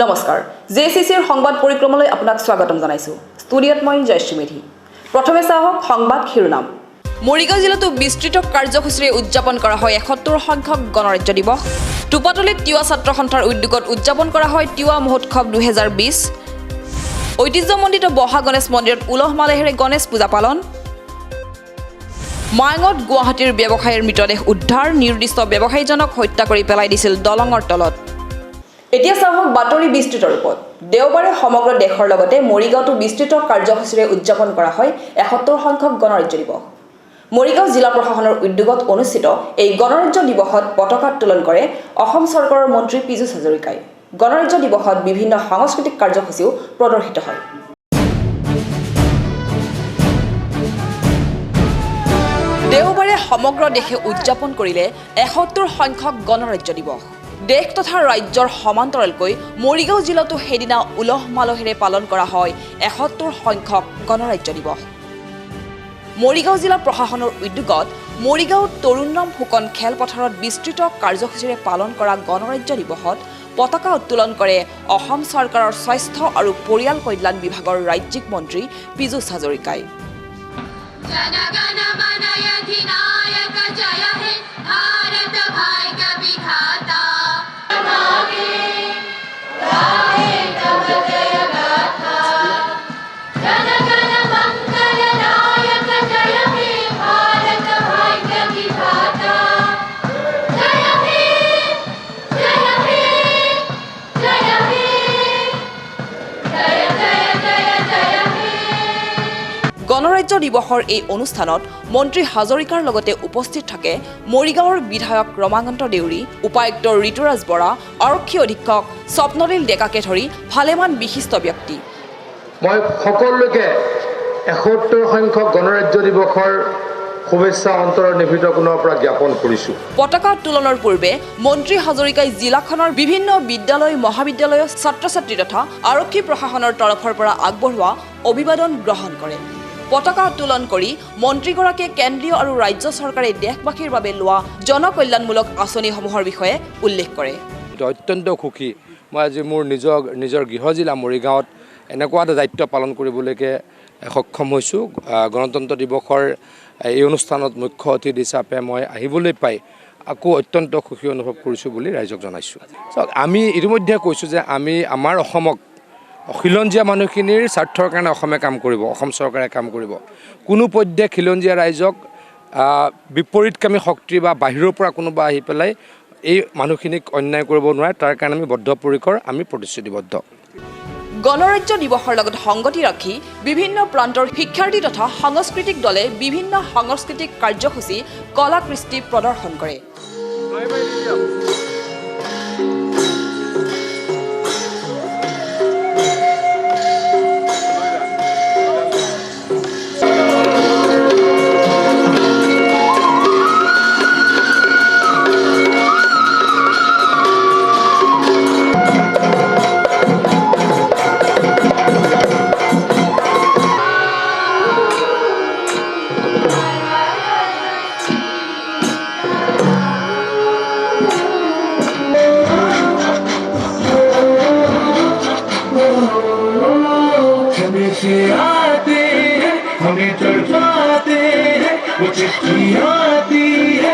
নমস্কাৰ জেচিচিৰ সংবাদ পৰিক্ৰমালৈ আপোনাক স্বাগতম জনাইছো ষ্টুডিঅত মই জয়শ্ৰী মেধি প্ৰথমে চাওক সংবাদ শিৰোনাম মৰিগাঁও জিলাতো বিস্তৃত কাৰ্যসূচীৰে উদযাপন কৰা হয় ৭১ সংখ্যক গণৰাজ্য দিৱস টুপাতলিত তিৱা ছাত্ৰ সন্থাৰ উদ্যোগত উদযাপন কৰা হয় তিৱা মহোৎসৱ ২০২০ ঐতিহ্যমণ্ডিত বহা গণেশ মন্দিৰত উলহ মালহেৰে গণেশ পূজা পালন মায়ঙত গুৱাহাটীৰ ব্যৱসায়ীৰ মৃতদেহ উদ্ধাৰ নিৰ্দিষ্ট ব্যৱসায়ীজনক হত্যা কৰি পেলাই দিছিল দলঙৰ তলত এতিয়া চাওক বাতৰি বিস্তৃত ৰূপত দেওবাৰে সমগ্ৰ দেশৰ লগতে মৰিগাঁওতো বিস্তৃত কাৰ্যসূচীৰে উদযাপন কৰা হয় ৭১ সংখ্যক গণৰাজ্য দিৱস মৰিগাঁও জিলা প্ৰশাসনৰ উদ্যোগত অনুষ্ঠিত এই গণৰাজ্য দিৱসত পতাকা উত্তোলন কৰে অসম চৰকাৰৰ মন্ত্ৰী পীযুষ হাজৰিকাই গণৰাজ্য দিৱসত বিভিন্ন সাংস্কৃতিক কাৰ্যসূচীও প্ৰদৰ্শিত হয় দেওবাৰে সমগ্ৰ দেশে উদযাপন কৰিলে ৭১ সংখ্যক গণৰাজ্য দিৱস দেশ তথা ৰাজ্যৰ সমান্তৰালকৈ মৰিগাঁও জিলাতো সেইদিনা উলহ মালহেৰে পালন কৰা হয় ৭১ সংখ্যক গণৰাজ্য দিৱস মৰিগাঁও জিলা প্ৰশাসনৰ উদ্যোগত মৰিগাঁও তৰুণৰাম ফুকন খেলপথাৰত বিস্তৃত কাৰ্যসূচীৰে পালন কৰা গণৰাজ্য দিৱসত পতাকা উত্তোলন কৰে অসম চৰকাৰৰ স্বাস্থ্য আৰু পৰিয়াল কল্যাণ বিভাগৰ ৰাজ্যিক মন্ত্ৰী পীযুষ হাজৰিকাই গণৰাজ্য দিৱসৰ এই অনুষ্ঠানত মন্ত্ৰী হাজৰিকাৰ লগতে উপস্থিত থাকে মৰিগাঁৱৰ বিধায়ক ৰমাকান্ত দেউৰী উপায়ুক্ত ঋতুৰাজ বৰা আৰক্ষী অধীক্ষক স্বপ্নলীল ডেকাকে ধৰি ভালেমান বিশিষ্ট ব্যক্তি মই সকলোকে ৭১ সংখ্যক গণৰাজ্য দিৱসৰ শুভেচ্ছা অন্তৰৰ নিভৃত কোণৰ পৰা জ্ঞাপন কৰিছোঁ পতাকা উত্তোলনৰ পূৰ্বে মন্ত্ৰী হাজৰিকাই জিলাখনৰ বিভিন্ন বিদ্যালয় মহাবিদ্যালয়ৰ ছাত্ৰ ছাত্ৰী তথা আৰক্ষী প্ৰশাসনৰ তৰফৰ পৰা আগবঢ়োৱা অভিবাদন গ্ৰহণ কৰে পতাকা উত্তোলন কৰি মন্ত্ৰীগৰাকীয়ে কেন্দ্ৰীয় আৰু ৰাজ্য চৰকাৰে দেশবাসীৰ বাবে লোৱা জনকল্যাণমূলক আঁচনিসমূহৰ বিষয়ে উল্লেখ কৰে অত্যন্ত সুখী মই আজি মোৰ নিজৰ গৃহ জিলা মৰিগাঁৱত এনেকুৱা এটা দায়িত্ব পালন কৰিবলৈকে সক্ষম হৈছোঁ গণতন্ত্ৰ দিৱসৰ এই অনুষ্ঠানত মুখ্য অতিথি হিচাপে মই আহিবলৈ পাই আকৌ অত্যন্ত সুখী অনুভৱ কৰিছোঁ বুলি ৰাইজক জনাইছোঁ আমি ইতিমধ্যে কৈছোঁ যে আমি আমাৰ অসমক খিলঞ্জীয়া মানুহখিনিৰ স্বাৰ্থৰ কাৰণে অসমে কাম কৰিব অসম চৰকাৰে কাম কৰিব কোনো পধ্যে খিলঞ্জীয়া ৰাইজক বিপৰীতকামী শক্তি বা বাহিৰৰ পৰা কোনোবা আহি পেলাই এই মানুহখিনিক অন্যায় কৰিব নোৱাৰে তাৰ কাৰণে আমি বদ্ধপৰিকৰ আমি প্ৰতিশ্ৰুতিবদ্ধ গণৰাজ্য দিৱসৰ লগত সংগতি ৰাখি বিভিন্ন প্ৰান্তৰ শিক্ষাৰ্থী তথা সাংস্কৃতিক দলে বিভিন্ন সাংস্কৃতিক কাৰ্যসূচী কলা কৃষ্টি প্ৰদৰ্শন কৰে हमें तड़पाते हैं वो चिट्ठी आती है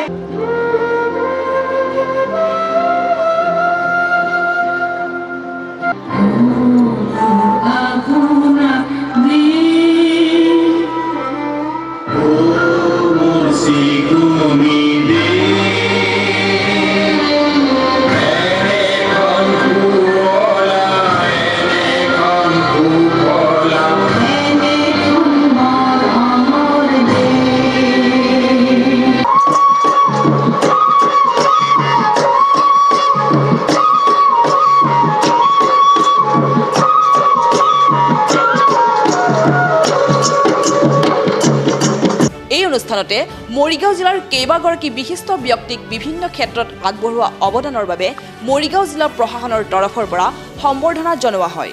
অনুষ্ঠানতে মৰিগাঁও জিলাৰ কেইবাগৰাকী বিশিষ্ট ব্যক্তিক বিভিন্ন ক্ষেত্ৰত আগবঢ়োৱা অৱদানৰ বাবে মৰিগাঁও জিলা প্ৰশাসনৰ তৰফৰ পৰা সম্বৰ্ধনা জনোৱা হয়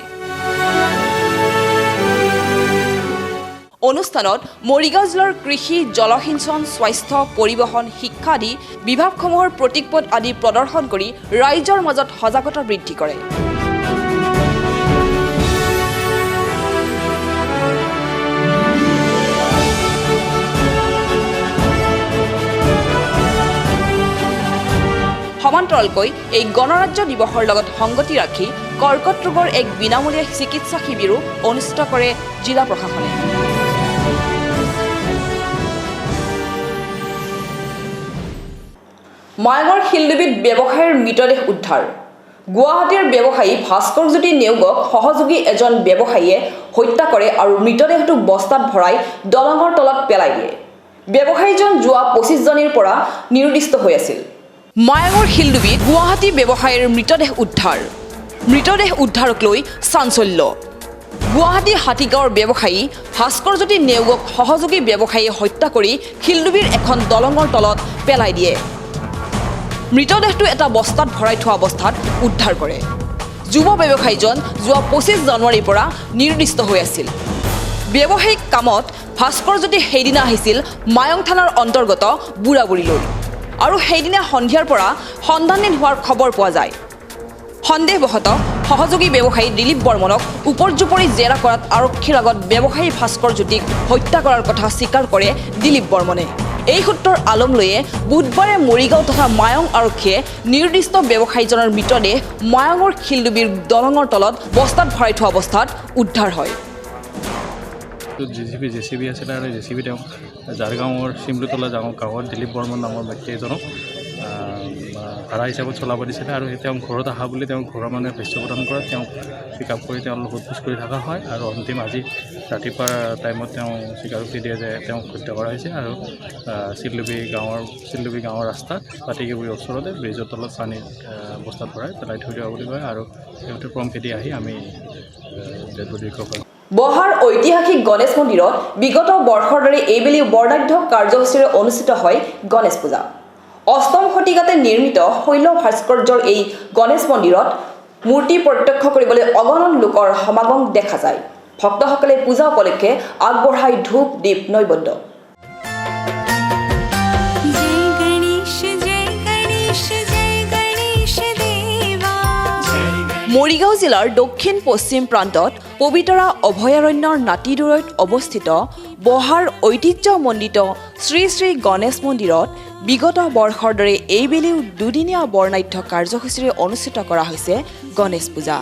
অনুষ্ঠানত মৰিগাঁও জিলাৰ কৃষি জলসিঞ্চন স্বাস্থ্য পৰিবহণ শিক্ষা আদি বিভাগসমূহৰ প্ৰতীকপট আদি প্ৰদৰ্শন কৰি ৰাইজৰ মাজত সজাগতা বৃদ্ধি কৰে সমান্তৰালকৈ এই গণৰাজ্য দিৱসৰ লগত সংগতি ৰাখি কৰ্কট ৰোগৰ এক বিনামূলীয়া চিকিৎসা শিবিৰো অনুষ্ঠিত কৰে জিলা প্ৰশাসনে। মায়ঙৰ শিলডুবিত ব্যৱসায়ীৰ মৃতদেহ উদ্ধাৰ। গুৱাহাটীৰ ব্যৱসায়ী ভাস্কৰজ্যোতি নেওগক সহযোগী এজন ব্যৱসায়ীয়ে হত্যা কৰে আৰু মৃতদেহটো বস্তাত ভৰাই দলঙৰ তলত পেলাই দিয়ে। ব্যৱসায়ীজন যোৱা 25 জানুৱাৰীৰ পৰা নিৰুদ্দিষ্ট হৈ আছিল। মায়ঙৰ শিলডুবিত গুৱাহাটী ব্যৱসায়ীৰ মৃতদেহ উদ্ধাৰ। মৃতদেহ উদ্ধাৰক লৈ চাঞ্চল্য। গুৱাহাটী হাতীগাঁৱৰ ব্যৱসায়ী ভাস্কৰজ্যোতি নেওগক সহযোগী ব্যৱসায়ীয়ে হত্যা কৰি শিলডুবিৰ এখন দলঙৰ তলত পেলাই দিয়ে। মৃতদেহটো এটা বস্তাত ভৰাই থোৱা অৱস্থাত উদ্ধাৰ কৰে। যুৱ ব্যৱসায়ীজন যোৱা 25 জানুৱাৰীৰ পৰা নিৰুদ্দিষ্ট হৈ আছিল। ব্যৱসায়িক কামত ভাস্কৰজ্যোতি সেইদিনা আহিছিল মায়ং থানাৰ অন্তৰ্গত বুঢ়াবুঢ়ীলৈ আৰু সেইদিনা সন্ধিয়াৰ পৰা সন্ধানহীন হোৱাৰ খবৰ পোৱা যায়। সন্দেহবশতঃ সহযোগী ব্যৱসায়ী দিলীপ বৰ্মনক উপৰ্যুপৰি জেৰা কৰাত আৰক্ষীৰ আগত ব্যৱসায়ী ভাস্কৰজ্যোতিক হত্যা কৰাৰ কথা স্বীকাৰ কৰে দিলীপ বৰ্মনে। এই সূত্ৰৰ আলম লৈয়ে বুধবাৰে মৰিগাঁও তথা মায়ং আৰক্ষীয়ে নিৰ্দিষ্ট ব্যৱসায়ীজনৰ মৃতদেহ মায়ঙৰ শিলডুবিৰ দলঙৰ তলত বস্তাত ভৰাই থোৱা অৱস্থাত উদ্ধাৰ হয়। জেচিবি আছিলে আৰু জেচিবি তেওঁ জাৰগাঁৱৰ চিমলুতলা গাঁৱৰ দিলীপ বৰ্মন নামৰ ব্যক্তি এজনক ভাড়া হিচাপত চলাব দিছিলে আৰু তেওঁ ঘৰত অহা বুলি তেওঁ ঘৰৰ মানুহে ভাষ্য প্ৰদান কৰাত তেওঁক পিক আপ কৰি তেওঁলোক সোধপোছ কৰি থকা হয় আৰু অন্তিম আজি ৰাতিপুৱা টাইমত তেওঁ স্বীকাৰোক্তি দিয়ে যে তেওঁক হত্যা কৰা হৈছে আৰু চিলডুবি গাঁৱৰ ৰাস্তাত পাতিকিবুৰীৰ ওচৰতে ব্ৰিজৰ তলত পানীৰ বস্তাত ভৰাই পেলাই থৈ দিয়া বুলি কয় আৰু সিহঁতে প্ৰম খেদি আহি আমি ডেড বডি ৰিকভাৰ। বহাৰ ঐতিহাসিক গণেশ মন্দিৰত বিগত বৰ্ষৰ দৰে এইবেলি বৰ্ণাঢ্য কাৰ্যসূচীৰে অনুষ্ঠিত হয় গণেশ পূজা। অষ্টম শতিকাতে নিৰ্মিত শৈল ভাস্কৰ্যৰ এই গণেশ মন্দিৰত মূৰ্তি প্ৰত্যক্ষ কৰিবলৈ অগণন লোকৰ সমাগম দেখা যায়। ভক্তসকলে পূজা উপলক্ষে আগবঢ়ায় ধূপ দীপ নৈবদ্য। মৰিগাঁও জিলাৰ দক্ষিণ পশ্চিম প্ৰান্তত পবিতৰা অভয়াৰণ্যৰ নাতিদূৰৈত অৱস্থিত বহাৰ ঐতিহ্যমণ্ডিত শ্ৰী শ্ৰী গণেশ মন্দিৰত বিগত বৰ্ষৰ দৰে এইবেলিও দুদিনীয়া বৰ্ণাঢ্য কাৰ্যসূচীৰে অনুষ্ঠিত কৰা হৈছে গণেশ পূজা।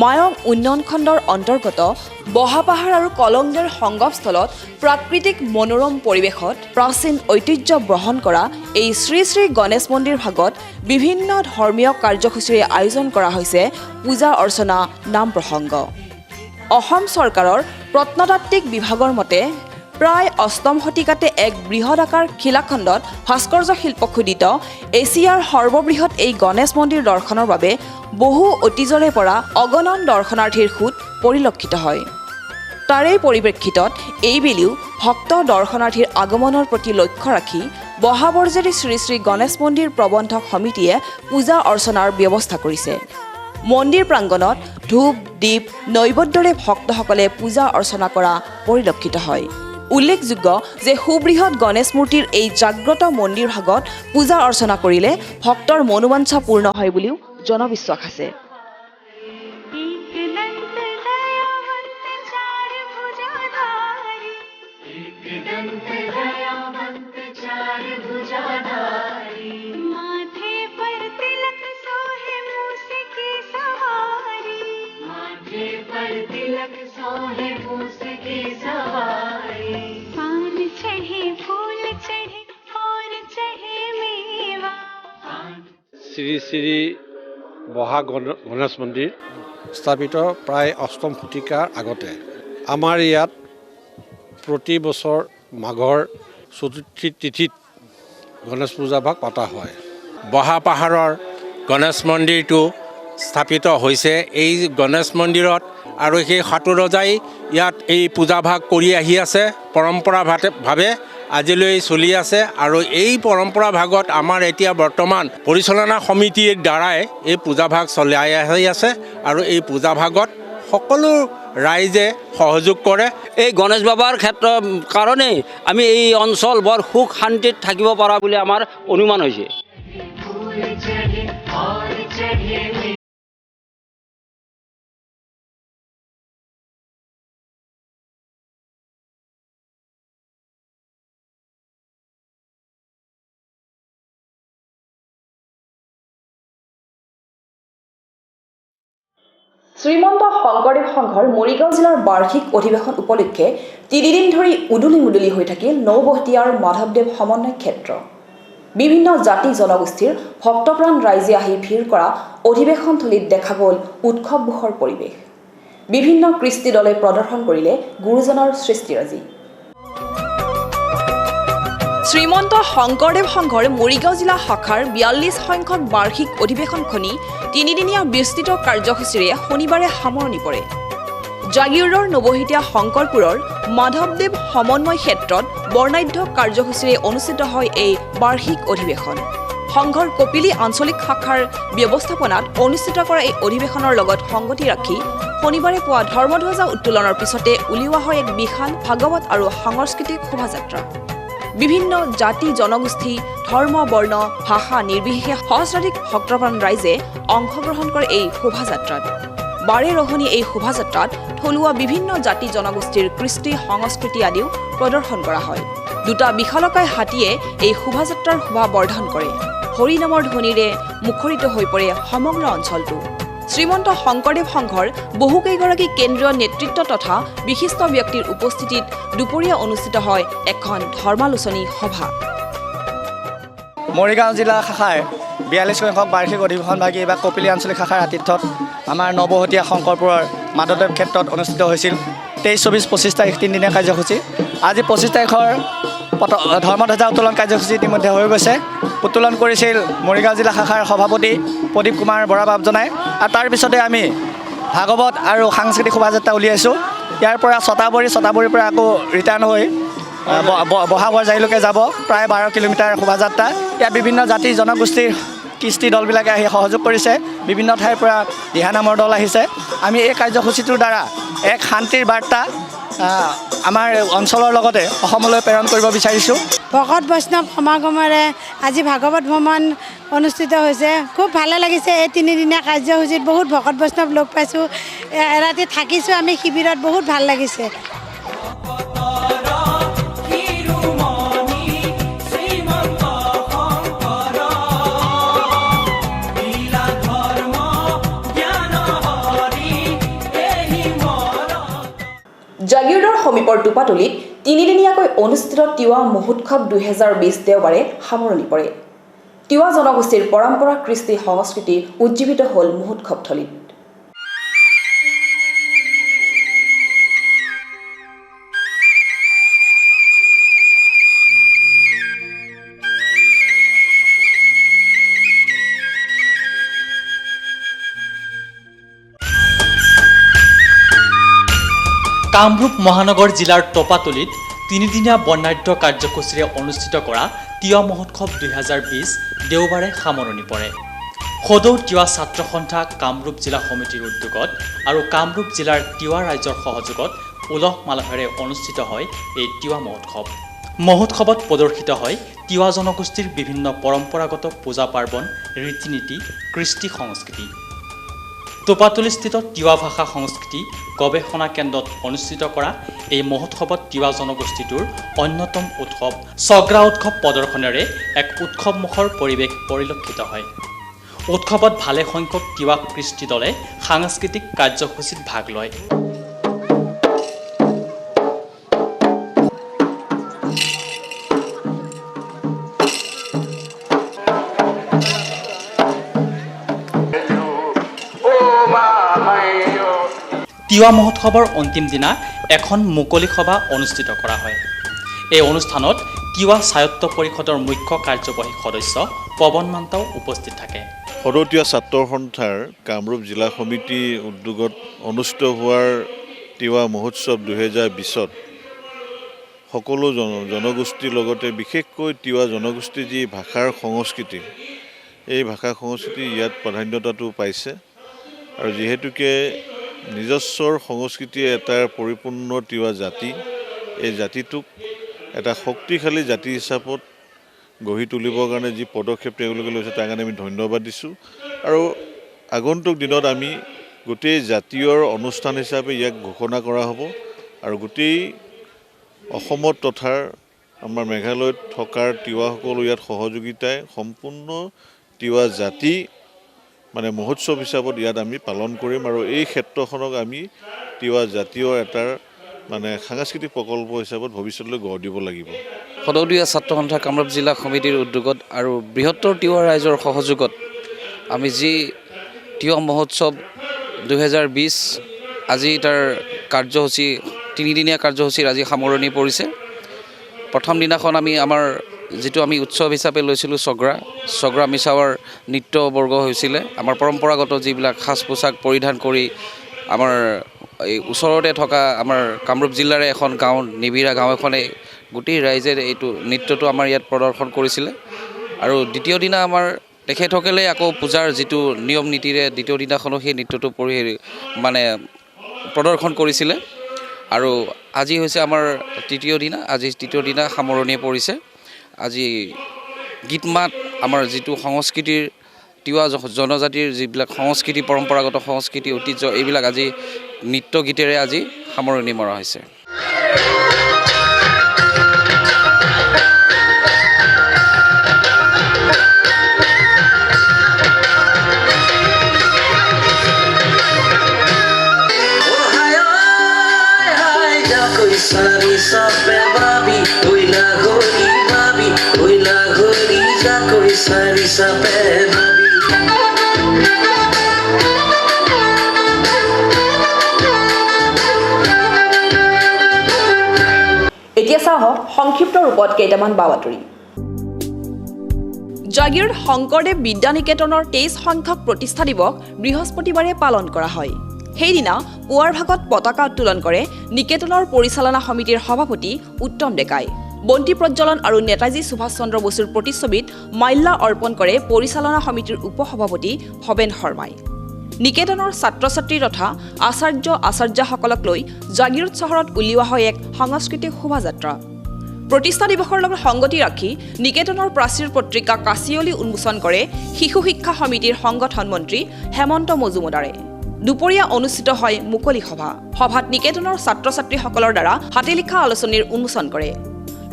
মায়ং উন্নয়ন খণ্ডৰ অন্তৰ্গত বহাপাহাৰ আৰু কলংগেৰ সংগমস্থলত প্ৰাকৃতিক মনোৰম পৰিৱেশত প্ৰাচীন ঐতিহ্য বহন কৰা এই শ্ৰী শ্ৰী গণেশ মন্দিৰ ভাগত বিভিন্ন ধৰ্মীয় কাৰ্যসূচীৰে আয়োজন কৰা হৈছে পূজা অৰ্চনা নাম প্ৰসংগ। অসম চৰকাৰৰ প্ৰত্নতাত্ত্বিক বিভাগৰ মতে প্ৰায় অষ্টম শতিকাতে এক বৃহদাকাৰ শিলাখণ্ডত ভাস্কৰ্য শিল্প খোদিত এছিয়াৰ সৰ্ববৃহৎ এই গণেশ মন্দিৰ দৰ্শনৰ বাবে বহু অতীজৰে পৰা অগণন দৰ্শনাৰ্থীৰ সোঁত পৰিলক্ষিত হয়। তাৰেই পৰিপ্ৰেক্ষিতত এইবেলিও ভক্ত দৰ্শনাৰ্থীৰ আগমনৰ প্ৰতি লক্ষ্য ৰাখি বহাবৰজেৰী শ্ৰী শ্ৰী গণেশ মন্দিৰ প্ৰবন্ধক সমিতিয়ে পূজা অৰ্চনাৰ ব্যৱস্থা কৰিছে। মন্দিৰ প্ৰাংগণত ধূপ দীপ নৈবদ্যৰে ভক্তসকলে পূজা অৰ্চনা কৰা পৰিলক্ষিত হয়। উল্লেখযোগ্য যে সুবৃহৎ গণেশ মূৰ্তিৰ এই জাগ্ৰত মন্দিৰ ভাগত পূজা অৰ্চনা কৰিলে ভক্তৰ মনোবাঞ্ছা পূৰ্ণ হয় বুলিও জনবিশ্বাস আছে। শ্ৰী শ্ৰী বহা গণেশ মন্দিৰ স্থাপিত প্ৰায় অষ্টম শতিকাৰ আগতে আমাৰ ইয়াত প্ৰতি বছৰ মাঘৰ চতুৰ্থী তিথিত গণেশ পূজা ভাগ পতা হয়। বহা পাহাৰৰ গণেশ মন্দিৰটো স্থাপিত হৈছে এই গণেশ মন্দিৰত আৰু সেই সাতু ৰজাই ইয়াত এই পূজা ভাগ কৰি আহি আছে, পৰম্পৰাভাৱে আজিলৈ চলি আছে আৰু এই পৰম্পৰা ভাগত আমাৰ এতিয়া বৰ্তমান পৰিচালনা সমিতিৰ দ্বাৰাই এই পূজা ভাগ চলাই আহি আছে আৰু এই পূজা ভাগত সকলো ৰাইজে সহযোগ কৰে। এই গণেশ বাবাৰ ক্ষেত্ৰৰ কাৰণেই আমি এই অঞ্চল বৰ সুখ শান্তিত থাকিব পৰা বুলি আমাৰ অনুমান হৈছে। শ্ৰীমন্ত শংকৰদেৱ সংঘৰ মৰিগাঁও জিলাৰ বাৰ্ষিক অধিৱেশন উপলক্ষে 3 দিন ধৰি উদুলি মুদুলি হৈ থাকিল নৌবহতীয়াৰ মাধৱদেৱ সমন্বয় ক্ষেত্ৰ। বিভিন্ন জাতি জনগোষ্ঠীৰ ভক্তপ্ৰাণ ৰাইজে আহি ভিৰ কৰা অধিৱেশনথলীত দেখা গ'ল উৎসৱমুখৰ পৰিৱেশ। বিভিন্ন কৃষ্টি দলে প্ৰদৰ্শন কৰিলে গুৰুজনৰ সৃষ্টিৰাজি। শ্ৰীমন্ত শংকৰদেৱ সংঘৰ মৰিগাঁও জিলা শাখাৰ 42 সংখ্যক বাৰ্ষিক অধিৱেশনখনি 3দিনীয়া বিস্তৃত কাৰ্যসূচীৰে শনিবাৰে সামৰণি পৰে। জাগিৰোডৰ নৱহিতীয়া শংকৰপুৰৰ মাধৱদেৱ সমন্বয় ক্ষেত্ৰত বৰ্ণাঢ্য কাৰ্যসূচীৰে অনুষ্ঠিত হয় এই বাৰ্ষিক অধিৱেশন। সংঘৰ কপিলী আঞ্চলিক শাখাৰ ব্যৱস্থাপনাত অনুষ্ঠিত কৰা এই অধিৱেশনৰ লগত সংগতি ৰাখি শনিবাৰে পুৱা ধৰ্মধ্বজা উত্তোলনৰ পিছতে উলিওৱা হয় এক বিশাল ভাগৱত আৰু সাংস্কৃতিক শোভাযাত্ৰা। বিভিন্ন জাতি জনগোষ্ঠী ধৰ্ম বৰ্ণ ভাষা নিৰ্বিশেষে সহস্ৰাধিক ভক্তপ্ৰাণ ৰাইজে অংশগ্ৰহণ কৰে এই শোভাযাত্ৰাত। বাৰে ৰহণী এই শোভাযাত্ৰাত থলুৱা বিভিন্ন জাতি জনগোষ্ঠীৰ কৃষ্টি সংস্কৃতি আদিও প্ৰদৰ্শন কৰা হয়। দুটা বিশালকায় হাতীয়ে এই শোভাযাত্ৰাৰ শোভা বৰ্ধন কৰে। হৰি নামৰ ধ্বনিৰে মুখৰিত হৈ পৰে সমগ্ৰ অঞ্চলটো। শ্ৰীমন্ত শংকৰদেৱ সংঘৰ বহুকেইগৰাকী কেন্দ্ৰীয় নেতৃত্ব তথা বিশিষ্ট ব্যক্তিৰ উপস্থিতিত দুপৰীয়া অনুষ্ঠিত হয় এখন ধৰ্মালোচনী সভা। মৰিগাঁও জিলা শাখাৰ 42 সংখ্যক বাৰ্ষিক অধিৱেশনভাগী বা কপিলী আঞ্চলিক শাখাৰ আতিথ্যত আমাৰ নৱহতীয়া শংকৰপুৰৰ মাধৱদেৱ ক্ষেত্ৰত অনুষ্ঠিত হৈছিল 23-24-25 তাৰিখ 3 দিনীয়া কাৰ্যসূচী। আজি 25 তাৰিখৰ ধৰ্মধ্বজা উত্তোলন কাৰ্যসূচী ইতিমধ্যে হৈ গৈছে। উত্তোলন কৰিছিল মৰিগাঁও জিলা শাখাৰ সভাপতি প্ৰদীপ কুমাৰ বৰা বাপজনাই। আৰু তাৰ পিছতে আমি ভাগৱত আৰু সাংস্কৃতিক শোভাযাত্ৰা উলিয়াইছোঁ। ইয়াৰ পৰা ছটাবৰীৰ পৰা আকৌ ৰিটাৰ্ণ হৈ বহাগৰ জাৰিলৈকে যাব প্ৰায় 12 কিলোমিটাৰ শোভাযাত্ৰা। ইয়াত বিভিন্ন জাতি জনগোষ্ঠীৰ কৃষ্টি দলবিলাকে আহি সহযোগ কৰিছে। বিভিন্ন ঠাইৰ পৰা দিহানামৰ দল আহিছে। আমি এই কাৰ্যসূচীটোৰ দ্বাৰা এক শান্তিৰ বাৰ্তা আমাৰ অঞ্চলৰ লগতে অসমলৈ প্ৰেৰণ কৰিব বিচাৰিছোঁ। ভকত বৈষ্ণৱ সমাগমেৰে আজি ভাগৱত ভ্ৰমণ অনুষ্ঠিত হৈছে। খুব ভালে লাগিছে। এই 3 দিনীয়া কাৰ্যসূচীত বহুত ভকত বৈষ্ণৱ লগ পাইছোঁ। এৰাতি থাকিছোঁ আমি শিবিৰত, বহুত ভাল লাগিছে। জাগিৰোডৰ সমীপৰ টোপাতলিত 3 দিনীয়াকৈ অনুষ্ঠিত তিৱা মহোৎসৱ 2020 দেওবাৰে সামৰণি পৰে। তিৱা জনগোষ্ঠীৰ পৰম্পৰা কৃষ্টি সংস্কৃতি উজ্জীৱিত হ'ল মহোৎসৱথলীত। কামৰূপ মহানগৰ জিলাৰ টপাতলিত 3 দিনীয়া বৰ্ণাঢ্য কাৰ্যসূচীৰে অনুষ্ঠিত কৰা তিৱা মহোৎসৱ 2020 দেওবাৰে সামৰণি পৰে। সদৌ তিৱা ছাত্ৰ সন্থা কামৰূপ জিলা সমিতিৰ উদ্যোগত আৰু কামৰূপ জিলাৰ তিৱা ৰাইজৰ সহযোগত উলহ মালহেৰে অনুষ্ঠিত হয় এই তিৱা মহোৎসৱ। মহোৎসৱত প্ৰদৰ্শিত হয় তিৱা জনগোষ্ঠীৰ বিভিন্ন পৰম্পৰাগত পূজা পাৰ্বণ, ৰীতি নীতি, কৃষ্টি সংস্কৃতি। টোপাতলিস্থিত তিৱা ভাষা সংস্কৃতি গৱেষণা কেন্দ্ৰত অনুষ্ঠিত কৰা এই মহোৎসৱত তিৱা জনগোষ্ঠীটোৰ অন্যতম উৎসৱ ছগ্ৰা উৎসৱ প্ৰদৰ্শনেৰে এক উৎসৱমুখৰ পৰিৱেশ পৰিলক্ষিত হয়। উৎসৱত ভালে সংখ্যক তিৱা কৃষ্টি দলে সাংস্কৃতিক কাৰ্যসূচীত ভাগ লয়। তিৱা মহোৎসৱৰ অন্তিম দিনা এখন মুকলি সভা অনুষ্ঠিত কৰা হয়। এই অনুষ্ঠানত তিৱা স্বায়ত্ব পৰিষদৰ মুখ্য কাৰ্যবাহী সদস্য পৱন মান্তাও উপস্থিত থাকে। সদৌ তিৱা ছাত্ৰ সন্থাৰ কামৰূপ জিলা সমিতি উদ্যোগত অনুষ্ঠিত হোৱাৰ তিৱা মহোৎসৱ 2020ত সকলো জনগোষ্ঠীৰ লগতে বিশেষকৈ তিৱা জনগোষ্ঠীৰ যি ভাষাৰ সংস্কৃতি, এই ভাষা সংস্কৃতি ইয়াত প্ৰাধান্যতাটো পাইছে। আৰু যিহেতুকে নিজস্বৰ সংস্কৃতিয়ে এটা পৰিপূৰ্ণ তিৱা জাতি, এই জাতিটোক এটা শক্তিশালী জাতি হিচাপত গঢ়ি তুলিবৰ কাৰণে যি পদক্ষেপ তেওঁলোকে লৈছে তাৰ কাৰণে আমি ধন্যবাদ দিছোঁ। আৰু আগন্তুক দিনত আমি গোটেই জাতীয় অনুষ্ঠান হিচাপে ইয়াক ঘোষণা কৰা হ'ব। আৰু গোটেই অসমত তথা আমাৰ মেঘালয়ত থকাৰ তিৱাসকলো ইয়াত সহযোগিতাই সম্পূৰ্ণ তিৱা জাতি মানে মহোৎসৱ হিচাপত ইয়াত আমি পালন কৰিম আৰু এই ক্ষেত্ৰখনক আমি তিৱা জাতীয় এটাৰ মানে সাংস্কৃতিক প্ৰকল্প হিচাপত ভৱিষ্যতলৈ গঢ় দিব লাগিব। সদৌদীয়া ছাত্ৰ সন্থা কামৰূপ জিলা সমিতিৰ উদ্যোগত আৰু বৃহত্তৰ তিৱা ৰাইজৰ সহযোগত আমি যি তিৱা মহোৎসৱ 2020 আজি তাৰ কাৰ্যসূচী 3দিনীয়া কাৰ্যসূচীৰ আজি সামৰণি পৰিছে। প্ৰথম দিনাখন আমি আমাৰ যিটো আমি উৎসৱ হিচাপে লৈছিলোঁ ছগ্ৰা মিছাৱাৰ নৃত্যবৰ্গ হৈছিলে। আমাৰ পৰম্পৰাগত যিবিলাক সাজ পোছাক পৰিধান কৰি আমাৰ এই ওচৰতে থকা আমাৰ কামৰূপ জিলাৰে এখন গাঁও নিবিৰা গাঁও এখনে গোটেই ৰাইজে এইটো নৃত্যটো আমাৰ ইয়াত প্ৰদৰ্শন কৰিছিলে। আৰু দ্বিতীয় দিনা আমাৰ তেখেতসকলে আকৌ পূজাৰ যিটো নিয়ম নীতিৰে দ্বিতীয় দিনাখনো সেই নৃত্যটো মানে প্ৰদৰ্শন কৰিছিলে। আৰু আজি হৈছে আমাৰ তৃতীয় দিনা। আজি তৃতীয় দিনা সামৰণি পৰিছে। আজি গীত মাত আমাৰ যিটো সংস্কৃতিৰ তিৱা জনজাতিৰ যিবিলাক সংস্কৃতি পৰম্পৰাগত সংস্কৃতি ঐতিহ্য এইবিলাক আজি নৃত্য গীতেৰে আজি সামৰণি মৰা হৈছে। এতিয়া চাওক সংক্ষিপ্ত ৰূপত কেইটামান বাতৰি। জাগিৰোড শংকৰদেৱ বিদ্যা নিকেতনৰ 23 সংখ্যক প্ৰতিষ্ঠা দিৱস বৃহস্পতিবাৰে পালন কৰা হয়। সেইদিনা পুৱাৰ ভাগত পতাকা উত্তোলন কৰে নিকেতনৰ পৰিচালনা সমিতিৰ সভাপতি উত্তম ডেকাই। বন্তি প্ৰজ্বলন আৰু নেতাজী সুভাষ চন্দ্ৰ বসুৰ প্ৰতিচ্ছবিত মাল্য অৰ্পণ কৰে পৰিচালনা সমিতিৰ উপসভাপতি ভৱেন শৰ্মাই। নিকেতনৰ ছাত্ৰ ছাত্ৰী তথা আচাৰ্যসকলক লৈ জাগিৰোড চহৰত উলিওৱা হয় এক সাংস্কৃতিক শোভাযাত্ৰা। প্ৰতিষ্ঠা দিৱসৰ লগত সংগতি ৰাখি নিকেতনৰ প্ৰাচীৰ পত্ৰিকা কাচিয়লি উন্মোচন কৰে শিশু শিক্ষা সমিতিৰ সংগঠন মন্ত্ৰী হেমন্ত মজুমদাৰে। দুপৰীয়া অনুষ্ঠিত হয় মুকলি সভাত নিকেতনৰ ছাত্ৰ ছাত্ৰীসকলৰ দ্বাৰা হাতে লিখা আলোচনীৰ উন্মোচন কৰে।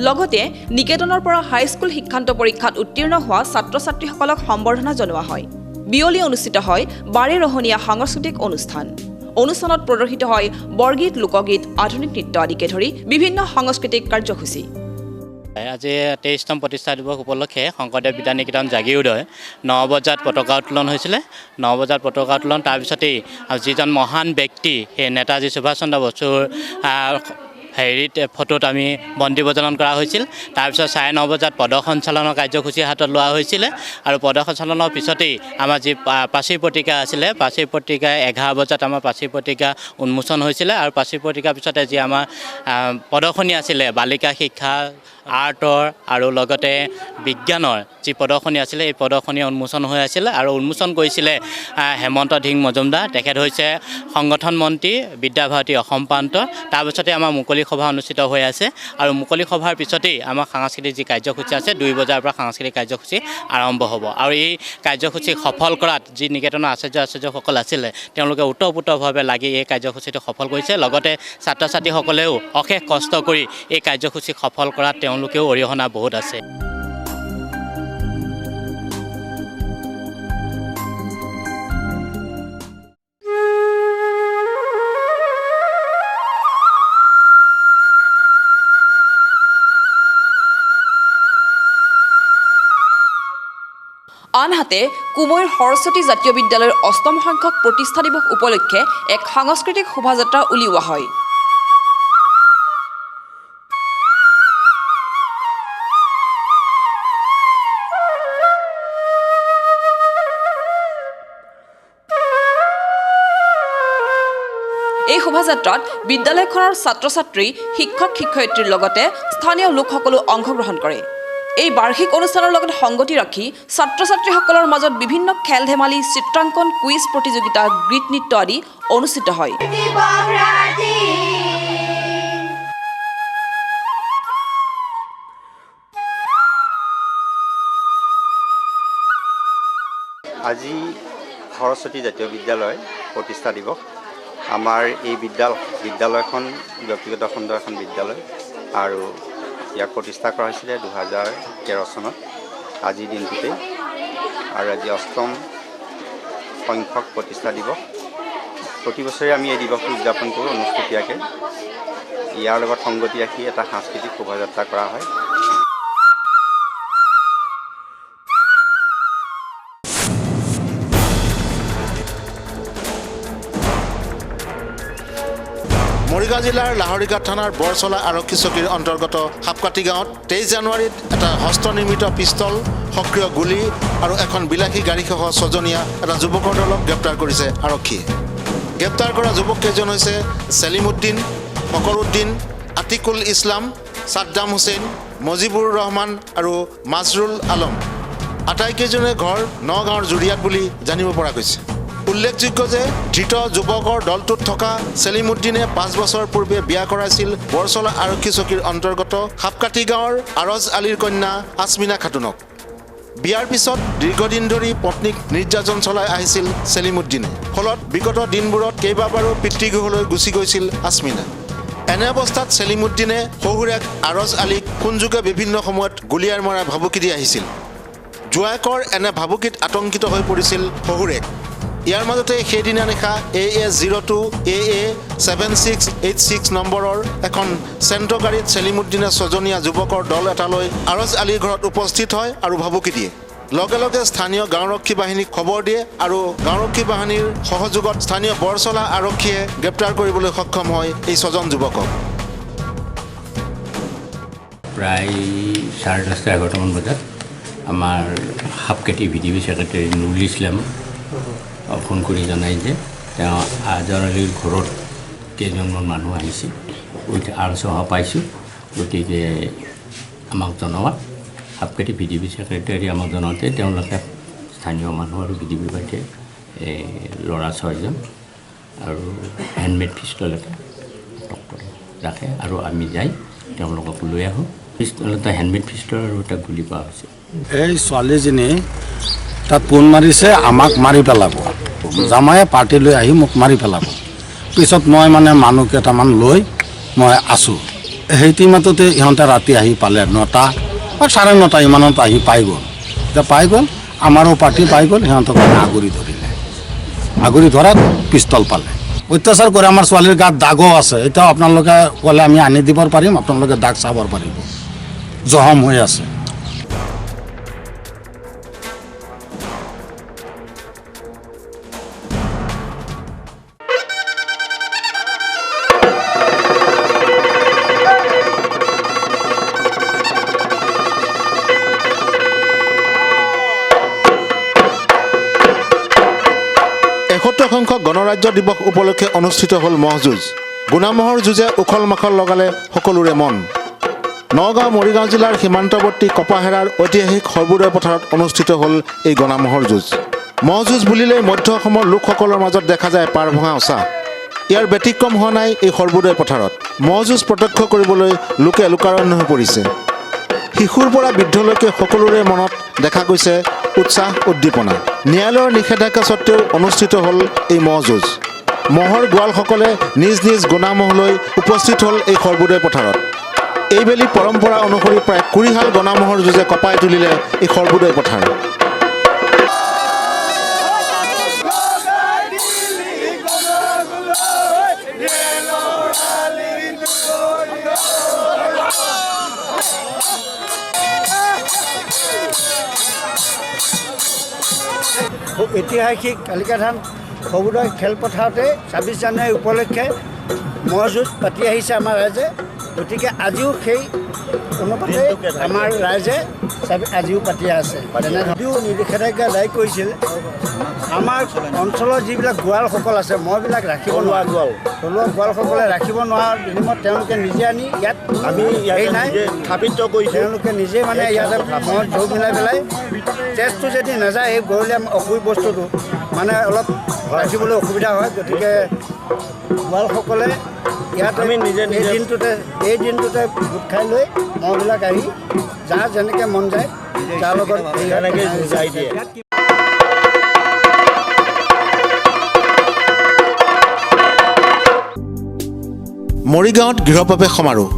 লগতে নিকেতনৰ পৰা হাইস্কুল শিক্ষান্ত পৰীক্ষাত উত্তীৰ্ণ হোৱা ছাত্ৰ ছাত্ৰীসকলক সম্বৰ্ধনা জনোৱা হয়। বিয়লি অনুষ্ঠিত হয় বাৰেৰহণীয়া সাংস্কৃতিক অনুষ্ঠানত প্ৰদৰ্শিত হয় বৰগীত, লোকগীত, আধুনিক নৃত্য আদিকে ধৰি বিভিন্ন সাংস্কৃতিক কাৰ্যসূচী। আজি 23তম প্ৰতিষ্ঠা দিৱস উপলক্ষে শংকৰদেৱ বিদ্যা নিকেতন জাগিৰোডৰ 9 বজাত পতাকা উত্তোলন হৈছিলে। 9 বজাত পতাকা উত্তোলন তাৰপিছতেই যিজন মহান ব্যক্তি সেই নেতাজী সুভাষ চন্দ্ৰ বসুৰ ফটোত আমি বন্তি প্ৰজ্বলন কৰা হৈছিল। তাৰপিছত 9:30 বজাত পদ সঞ্চালনৰ কাৰ্যসূচী হাতত লোৱা হৈছিলে। আৰু পদ সঞ্চালনৰ পিছতেই আমাৰ যি প্ৰাচীৰ পত্ৰিকা আছিলে, প্ৰাচীৰ পত্ৰিকা 11 বজাত আমাৰ প্ৰাচীৰ পত্ৰিকা উন্মোচন হৈছিলে। আৰু প্ৰাচীৰ পত্ৰিকাৰ পিছতে যি আমাৰ প্ৰদৰ্শনী আছিলে বালিকা শিক্ষা, আৰ্টৰ আৰু লগতে বিজ্ঞানৰ যি প্ৰদৰ্শনী আছিলে এই প্ৰদৰ্শনী উন্মোচন হৈ আছিলে। আৰু উন্মোচন কৰিছিলে হেমন্ত ধিং মজুমদাৰ। তেখেত হৈছে সংগঠন মন্ত্ৰী বিদ্যাভাৰতী অসম প্ৰান্ত। তাৰপিছতে আমাৰ মুকলি সভা অনুষ্ঠিত হৈ আছে। আৰু মুকলি সভাৰ পিছতেই আমাৰ সাংস্কৃতিক যি কাৰ্যসূচী আছে 2 বজাৰ পৰা সাংস্কৃতিক কাৰ্যসূচী আৰম্ভ হ'ব। আৰু এই কাৰ্যসূচী সফল কৰাত যি নিকেতনৰ আচাৰ্যসকল আছিলে তেওঁলোকে ওতঃপ্ৰোতভাৱে লাগি এই কাৰ্যসূচীটো সফল কৰিছে। লগতে ছাত্ৰ ছাত্ৰীসকলেও অশেষ কষ্ট কৰি এই কাৰ্যসূচী সফল কৰাত তেওঁলোকেও অৰিহণা বহুত আছে। আনহাতে কুমৈৰ সৰস্বতী জাতীয় বিদ্যালয়ৰ 8ম সংখ্যক প্ৰতিষ্ঠা দিৱস উপলক্ষে এক সাংস্কৃতিক শোভাযাত্ৰা উলিওৱা হয়। এই শোভাযাত্ৰাত বিদ্যালয়খনৰ ছাত্ৰ ছাত্ৰী, শিক্ষক শিক্ষয়িত্ৰীৰ লগতে স্থানীয় লোকসকলেও অংশগ্ৰহণ কৰে। এই বাৰ্ষিক অনুষ্ঠানৰ লগত সংগতি ৰাখি ছাত্ৰ ছাত্ৰীসকলৰ মাজত বিভিন্ন খেল ধেমালি, চিত্ৰাংকন, কুইজ প্ৰতিযোগিতা, গীত নৃত্য আদি অনুষ্ঠিত হয়। আজি সৰস্বতী জাতীয় বিদ্যালয় প্ৰতিষ্ঠা দিৱস। আমাৰ এই বিদ্যালয়খন ব্যক্তিগত খণ্ডৰ এখন বিদ্যালয় আৰু ইয়াক প্ৰতিষ্ঠা কৰা হৈছিলে 2013 চনত আজিৰ দিনটোতে। আৰু আজি 8ম সংখ্যক প্ৰতিষ্ঠা দিৱস। প্ৰতি বছৰে আমি এই দিৱসটো উদযাপন কৰোঁ অনুষ্টুপীয়াকৈ। ইয়াৰ লগত সংগতি ৰাখি এটা সাংস্কৃতিক শোভাযাত্ৰা কৰা হয়। মৰিগাঁও জিলাৰ লাহৰিঘাট থানাৰ বৰচলা আৰক্ষী চকীৰ অন্তৰ্গত সাপকাটি গাঁৱত 23 জানুৱাৰীত এটা হস্তনিৰ্মিত পিষ্টল, সক্ৰিয় গুলী আৰু এখন বিলাসী গাড়ীসহ 6জনীয়া এটা যুৱকৰ দলক গ্ৰেপ্তাৰ কৰিছে আৰক্ষীয়ে। গ্ৰেপ্তাৰ কৰা যুৱককেইজন হৈছে ছেলিম উদ্দিন, ফকৰুদ্দিন, আতিকুল ইছলাম, ছাদ্দাম হুছেইন, মজিবুৰ ৰহমান আৰু মাজৰুল আলম। আটাইকেইজনে ঘৰ নগাঁৱৰ জুৰিয়াত বুলি জানিব পৰা গৈছে। উল্লেখযোগ্য যে ধৃত যুৱকৰ দলটোত থকা ছেলিম উদ্দিনে 5 বছৰ পূৰ্বে বিয়া কৰাইছিল বৰচলা আৰক্ষী চকীৰ অন্তৰ্গত সাপকাটি গাঁৱৰ আৰজ আলীৰ কন্যা আসমিনা খাতুনক। বিয়াৰ পিছত দীৰ্ঘদিন ধৰি পত্নীক নিৰ্যাতন চলাই আহিছিল ছেলিম উদ্দিনে। ফলত বিগত দিনবোৰত কেইবাবাৰো পিতৃগৃহলৈ গুচি গৈছিল আসমিনা। এনে অৱস্থাত ছেলিম উদ্দিনে শহুৰেক আৰজ আলীক ফোনযোগে বিভিন্ন সময়ত গুলীয়াৰ মৰা ভাবুকি দি আহিছিল। জোৱাইকৰ এনে ভাবুকিত আতংকিত হৈ পৰিছিল শহুৰেক। ইয়াৰ মাজতে সেইদিনা নিশা AA02 AA 7686 নম্বৰৰ এখন চেণ্ট্ৰ গাড়ীত ছেলিম উদ্দিনে 6জনীয়া যুৱকৰ দল এটালৈ আৰজ আলীৰ ঘৰত উপস্থিত হয় আৰু ভাবুকি দিয়ে। লগে লগে স্থানীয় গাঁওৰক্ষী বাহিনীক খবৰ দিয়ে আৰু গাঁওৰক্ষী বাহিনীৰ সহযোগত স্থানীয় বৰচলা আৰক্ষীয়ে গ্ৰেপ্তাৰ কৰিবলৈ সক্ষম হয় এই 6জন যুৱকক। প্ৰায় 10:30-11টামান বজাত আমাৰ সাপকাটি VDB secretary Nurul Islam phone কৰি জনাই যে তেওঁ আজৰ আলীৰ ঘৰত কেইজনমান মানুহ আহিছে, আলোচনা পাইছোঁ, গতিকে আমাক জনোৱা। সাপকাটি VDB ছেক্ৰেটাৰী আমাক জনাওঁতে তেওঁলোকে স্থানীয় মানুহ আৰু VDB পাৰ্টীয়ে ল'ৰা 6জন আৰু হেণ্ডমেড পিষ্টল এটা ৰাখে আৰু আমি যাই তেওঁলোকক লৈ আহোঁ। পিষ্টল এটা হেণ্ডমেড পিষ্টল আৰু এটা গুলি পোৱা হৈছে। এই ছোৱালীজনী তাত ফোন মাৰিছে আমাক মাৰি পেলাব, জামায়ে পাৰ্টি লৈ আহি মোক মাৰি পেলাব। পিছত মই মানে মানুহ কেইটামান লৈ মই আছোঁ। সেই টিমতে ইহঁতে ৰাতি আহি পালে 9টা বা 9:30 ইমানত আহি পাই গ'ল। এতিয়া পাই গ'ল, আমাৰো পাৰ্টি পাই গ'ল, সিহঁতক আগুৰি ধৰিলে। আগুৰি ধৰাত পিষ্টল পালে। অত্যাচাৰ কৰে। আমাৰ ছোৱালীৰ গাত দাগো আছে। এতিয়াও আপোনালোকে ক'লে আমি আনি দিব পাৰিম, আপোনালোকে দাগ চাব পাৰিব, জখম হৈ আছে। সংখ্যক গণৰাজ্য দিৱস উপলক্ষে অনুষ্ঠিত হ'ল ম'হ যুঁজ। গুণামহৰ যুঁজে উখল মাখল লগালে সকলোৰে মন। নগাঁও মৰিগাঁও জিলাৰ সীমান্তৱৰ্তী কপাহেৰাৰ ঐতিহাসিক সৰ্বোদয় পথাৰত অনুষ্ঠিত হ'ল এই গণামহৰ যুঁজ। ম'হ যুঁজ বুলিলেই মধ্য অসমৰ লোকসকলৰ মাজত দেখা যায় পাৰ ভঙা উচা। ইয়াৰ ব্যতিক্ৰম হোৱা নাই এই সৰ্বোদয় পথাৰত। ম'হ যুঁজ প্ৰত্যক্ষ কৰিবলৈ লোকে লোকাৰণ্য হৈ পৰিছে। শিশুৰ পৰা বৃদ্ধলৈকে সকলোৰে মনত দেখা গৈছে উৎসাহ উদ্দীপনা। ন্যায়ালয়ৰ নিষেধাজ্ঞা স্বত্তেও অনুষ্ঠিত হ'ল এই ম'হ যুঁজ। ম'হৰ গোৱালসকলে নিজ নিজ গণামহ লৈ উপস্থিত হ'ল এই সৰ্বোদয় পথাৰত। এইবেলি পৰম্পৰা অনুসৰি প্ৰায় 20 হাল গণামহৰ যুঁজে কপাই তুলিলে এই সৰ্বোদয় পথাৰ। ঐতিহাসিক কালিকাধান সৰ্বোদয় খেলপথাৰতে 26 জানুৱাৰী উপলক্ষে ম'হ যুঁজ পাতি আহিছে আমাৰ ৰাইজে। গতিকে আজিও সেই অনুপাতে আমাৰ ৰাইজে আজিও পাতি আছে। যদিও নিষেধাজ্ঞা জাৰি কৰিছিল, আমাৰ অঞ্চলৰ যিবিলাক গোৱালসকল আছে, মহবিলাক ৰাখিব নোৱাৰা থলুৱা গোৱালসকলে ৰাখিব নোৱাৰাৰ বিনিময়ত তেওঁলোকে নিজে আনি ইয়াত আমি নাই স্থাপিত কৰি তেওঁলোকে নিজে মানে ইয়াতে মহ জোৰ মিলাই পেলাই তেজটো যদি নাযায় এই গৰুলীয়া অসুবিধা বস্তুটো মানে অলপ ৰাখিবলৈ অসুবিধা হয়। গতিকে গোৱালসকলে ইয়াত আমি নিজে এই দিনটোতে গোট খাই লৈ মহবিলাক আহি যাৰ যেনেকৈ মন যায় তাৰ লগত তেনেকৈ যাই দিয়ে। মৰিগাঁৱত গৃহপ্ৰৱেশ সমাৰোহ।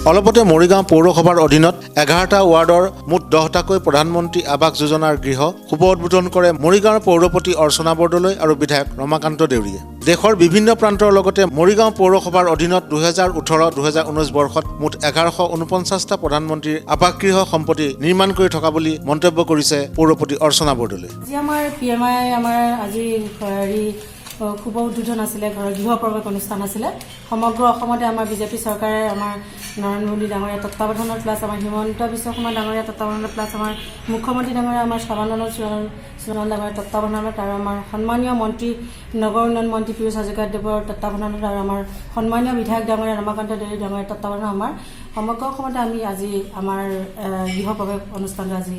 অলপতে মৰিগাঁও পৌৰসভাৰ অধীনত 11টা ৱাৰ্ডৰ মুঠ 10টাকৈ প্ৰধানমন্ত্ৰী আৱাস যোজনাৰ গৃহ শুভ উদ্বোধন কৰে মৰিগাঁৱৰ পৌৰপতি অৰ্চনা বৰদলৈ আৰু বিধায়ক ৰমাকান্ত দেউৰীয়ে। দেশৰ বিভিন্ন প্ৰান্তৰ লগতে মৰিগাঁও পৌৰসভাৰ অধীনত 2018-2019 বৰ্ষত মুঠ 1149টা প্ৰধানমন্ত্ৰীৰ আৱাস গৃহ সম্পত্তি নিৰ্মাণ কৰি থকা বুলি মন্তব্য কৰিছে পৌৰপতি অৰ্চনা বৰদলৈ। আজি আমাৰ PMI আমাৰ আজি শুভ উদ্বোধন আছিলে, ঘৰৰ গৃহ প্ৰৱেশ অনুষ্ঠান আছিলে। সমগ্ৰ অসমতে আমাৰ বিজেপি চৰকাৰে আমাৰ নৰেন্দ্ৰ মোদী ডাঙৰীয়া তত্বাৱধানত প্লাছ আমাৰ হিমন্ত বিশ্ব শৰ্মা ডাঙৰীয়া তত্বাৱধানত প্লাছ আমাৰ মুখ্যমন্ত্ৰী ডাঙৰীয়া আমাৰ সৰ্বানন্দ সোণোৱাল ডাঙৰীয়া তত্বাৱধানত আৰু আমাৰ সন্মানীয় মন্ত্ৰী নগৰ উন্নয়ন মন্ত্ৰী পীয়ুষ হাজৰিকাদেৱৰ তত্বাৱধানত আৰু আমাৰ সন্মানীয় বিধায়ক ডাঙৰীয়া ৰমাকান্ত দেউৰী ডাঙৰীয়া তত্বাৱধানত আমাৰ সমগ্ৰ অসমতে আমি আজি আমাৰ গৃহ প্ৰৱেশ অনুষ্ঠানটো আজি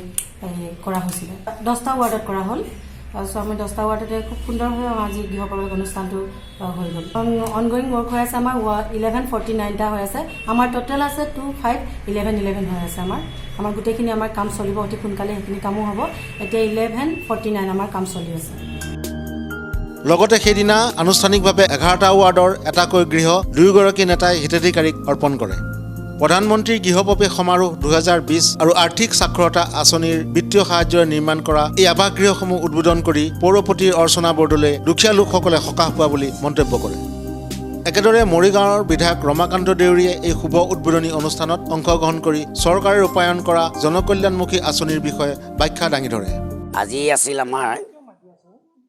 কৰা হৈছিলে। 10টা ৱাৰ্ডত কৰা হ'ল। আমি 10টা ৱাৰ্ডতে খুব সুন্দৰভাৱে আজি গৃহ প্ৰৱেশ অনুষ্ঠানটো হৈ গ'ল। অনগয়িং ৱৰ্ক হৈ আছে আমাৰ 1149টা হৈ আছে। আমাৰ টোটেল আছে 2511 হৈ আছে। আমাৰ গোটেইখিনি আমাৰ কাম চলিব অতি সোনকালে, সেইখিনি কামো হ'ব। এতিয়া 1149 আমাৰ কাম চলি আছে। লগতে সেইদিনা আনুষ্ঠানিকভাৱে 11টা ৱাৰ্ডৰ এটাকৈ গৃহ 2গৰাকী নেতাই হিতাধিকাৰীক অৰ্পণ কৰে। প্ৰধানমন্ত্ৰী গৃহ প্ৰৱেশ সমাৰোহ 2020 আৰু আৰ্থিক সাক্ষৰতা আঁচনিৰ বিত্তীয় সাহায্যৰে নিৰ্মাণ কৰা এই আৱাস গৃহসমূহ উদ্বোধন কৰি পৌৰপতি অৰ্চনা বৰদলৈ দুখীয়া লোকসকলে সকাহ পোৱা বুলি মন্তব্য কৰে। একেদৰে মৰিগাঁৱৰ বিধায়ক ৰমাকান্ত দেউৰীয়ে এই শুভ উদ্বোধনী অনুষ্ঠানত অংশগ্ৰহণ কৰি চৰকাৰে ৰূপায়ণ কৰা জনকল্যাণমুখী আঁচনিৰ বিষয়ে ব্যাখ্যা দাঙি ধৰে। আজি আছিল আমাৰ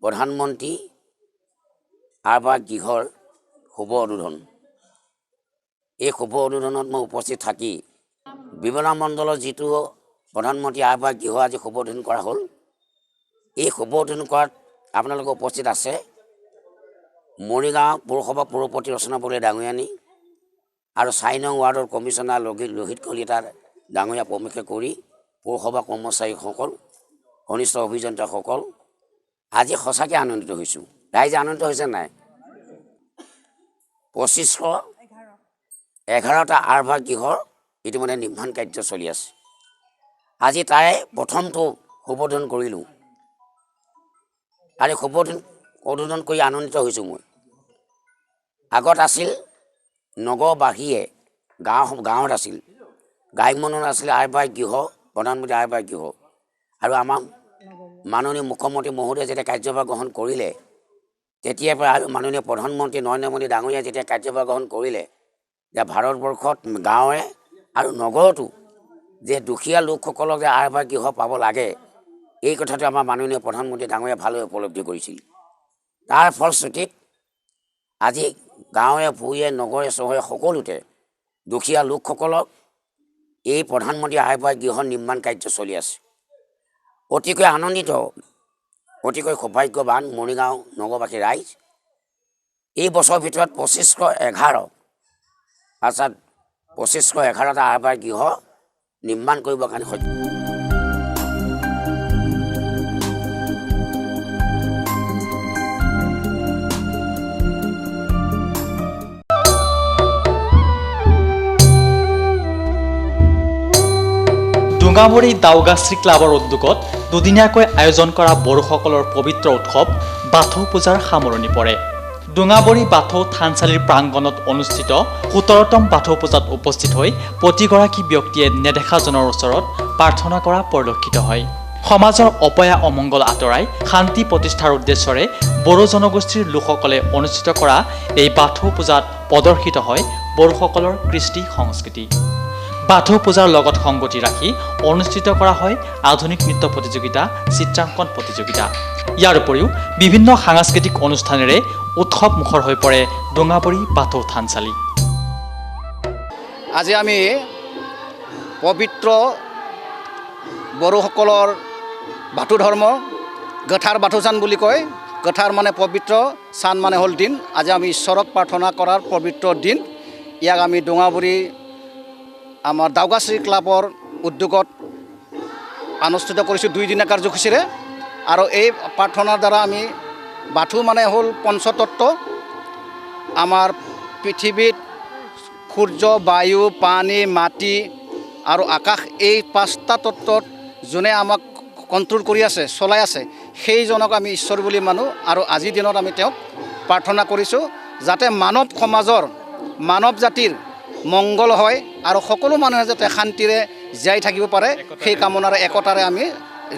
প্ৰধানমন্ত্ৰী আৱাস গৃহৰ শুভ উদ্বোধন। এই শুভ উদ্বোধনত মই উপস্থিত থাকি বিমলা মণ্ডলৰ যিটো প্ৰধানমন্ত্ৰী আৱাস গৃহ আজি শুভ উদ্বোধন কৰা হ'ল, এই শুভ উদ্বোধন কৰাত আপোনালোকে উপস্থিত আছে মৰিগাঁও পৌৰসভা পৌৰপতি ৰচনা বৰদলৈ ডাঙৰীয়ানী আৰু 4 নং ৱাৰ্ডৰ কমিশ্যনাৰ লোহিত কলিতা ডাঙৰীয়া প্ৰমুখ্যে কৰি পৌৰসভা কৰ্মচাৰীসকল, কনিষ্ঠ অভিযন্তাসকল আজি সঁচাকৈ আনন্দিত হৈছোঁ। ৰাইজে আনন্দিত হৈছে নাই? 2511টা আৱাস গৃহৰ ইতিমধ্যে নিৰ্মাণ কাৰ্য চলি আছে। আজি তাৰে প্ৰথমটো শুভ উদ্বোধন কৰিলোঁ আৰু শুভ উদ্বোধন কৰি আনন্দিত হৈছোঁ মই। আগত আছিল নগৰবাসীয়ে গাঁৱত আছিল গ্ৰাম্যনত আছিলে আৱাস গৃহ, প্ৰধানমন্ত্ৰী আৱাস গৃহ। আৰু আমাৰ মাননীয় মুখ্যমন্ত্ৰী মহোদয়ে যেতিয়া কাৰ্যভাৰ গ্ৰহণ কৰিলে, তেতিয়াৰ পৰা আৰু মাননীয় প্ৰধানমন্ত্ৰী নৰেন্দ্ৰ মোদী ডাঙৰীয়াই যেতিয়া কাৰ্যভাৰ গ্ৰহণ কৰিলে, যে ভাৰতবৰ্ষত গাঁৱে আৰু নগৰতো যে দুখীয়া লোকসকলক যে আৱাস গৃহ পাব লাগে, এই কথাটো আমাৰ মাননীয় প্ৰধানমন্ত্ৰী ডাঙৰীয়াই ভালদৰে উপলব্ধি কৰিছিল। তাৰ ফলশ্ৰুতিত আজি গাঁৱে ভূঞে নগৰে চহৰে সকলোতে দুখীয়া লোকসকলক এই প্ৰধানমন্ত্ৰী আৱাস গৃহৰ নিৰ্মাণ কাৰ্য চলি আছে। অতিকৈ আনন্দিত, অতিকৈ সৌভাগ্যৱান মৰিগাঁও নগৰবাসী ৰাইজ। এই বছৰৰ ভিতৰত 2511 অৰ্থাৎ 2511টা আৱাস গৃহ নিৰ্মাণ কৰিবৰ কাৰণে সক্ষম। ডোঙামৰি দাওগাশ্ৰী ক্লাবৰ উদ্যোগত দুদিনীয়াকৈ আয়োজন কৰা বড়োসকলৰ পবিত্ৰ উৎসৱ বাথৌ পূজাৰ সামৰণি পৰে। ডোঙাবৰী বাথৌ থানচালিৰ প্ৰাংগণত অনুষ্ঠিত 17তম বাথৌ পূজাত উপস্থিত হৈ প্ৰতিগৰাকী ব্যক্তিয়ে নেদেখাজনৰ ওচৰত প্ৰাৰ্থনা কৰা পৰিলক্ষিত হয়। সমাজৰ অপয়া অমংগল আঁতৰাই শান্তি প্ৰতিষ্ঠাৰ উদ্দেশ্যৰে বড়ো জনগোষ্ঠীৰ লোকসকলে অনুষ্ঠিত কৰা এই বাথৌ পূজাত প্ৰদৰ্শিত হয় বড়োসকলৰ কৃষ্টি সংস্কৃতি। বাথৌ পূজাৰ লগত সংগতি ৰাখি অনুষ্ঠিত কৰা হয় আধুনিক নৃত্য প্ৰতিযোগিতা, চিত্ৰাংকন প্ৰতিযোগিতা। ইয়াৰ উপৰিও বিভিন্ন সাংস্কৃতিক অনুষ্ঠানেৰে উৎসৱ মুখৰ হৈ পৰে ডোঙাবৰী বাথৌ থানচালি। আজি আমি পবিত্ৰ বড়োসকলৰ বাথৌ ধৰ্ম গঠাৰ বাথৌ চান বুলি কয়। গঠাৰ মানে পবিত্ৰ, চান মানে হ'ল দিন। আজি আমি ঈশ্বৰক প্ৰাৰ্থনা কৰাৰ পবিত্ৰ দিন। ইয়াক আমি ডোঙাবৰী আমাৰ দাওগাশ্ৰী ক্লাবৰ উদ্যোগত অনুষ্ঠিত কৰিছোঁ 2 দিনীয়া কাৰ্যসূচীৰে। আৰু এই প্ৰাৰ্থনাৰ দ্বাৰা আমি বাথৌ মানে হ'ল পঞ্চতত্ত্ব। আমাৰ পৃথিৱীত সূৰ্য, বায়ু, পানী, মাটি আৰু আকাশ, এই 5টা তত্ত্বত যোনে আমাক কণ্ট্ৰল কৰি আছে, চলাই আছে, সেইজনক আমি ঈশ্বৰ বুলি মানো। আৰু আজিৰ দিনত আমি তেওঁক প্ৰাৰ্থনা কৰিছোঁ যাতে মানৱ সমাজৰ, মানৱ জাতিৰ মংগল হয় আৰু সকলো মানুহে যাতে শান্তিৰে জীয়াই থাকিব পাৰে সেই কামনাৰে একতাৰে আমি